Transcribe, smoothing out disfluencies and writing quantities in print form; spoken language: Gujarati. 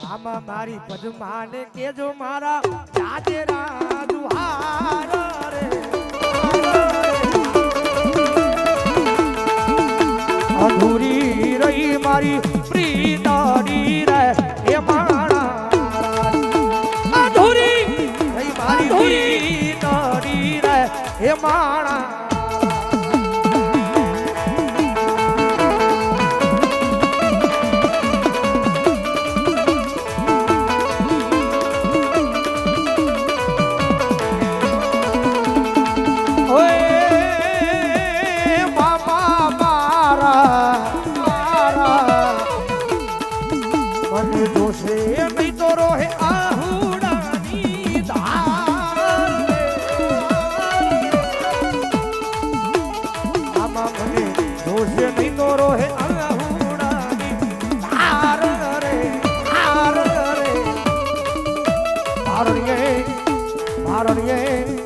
આમાં મારી પદ્માને કેજો મારા જાજેરા દુહાર રે અધૂરી રહી મારી પ્રીતડી રે એ માણા અધૂરી રહી મારી પ્રીતડી રે એ માણા Maronie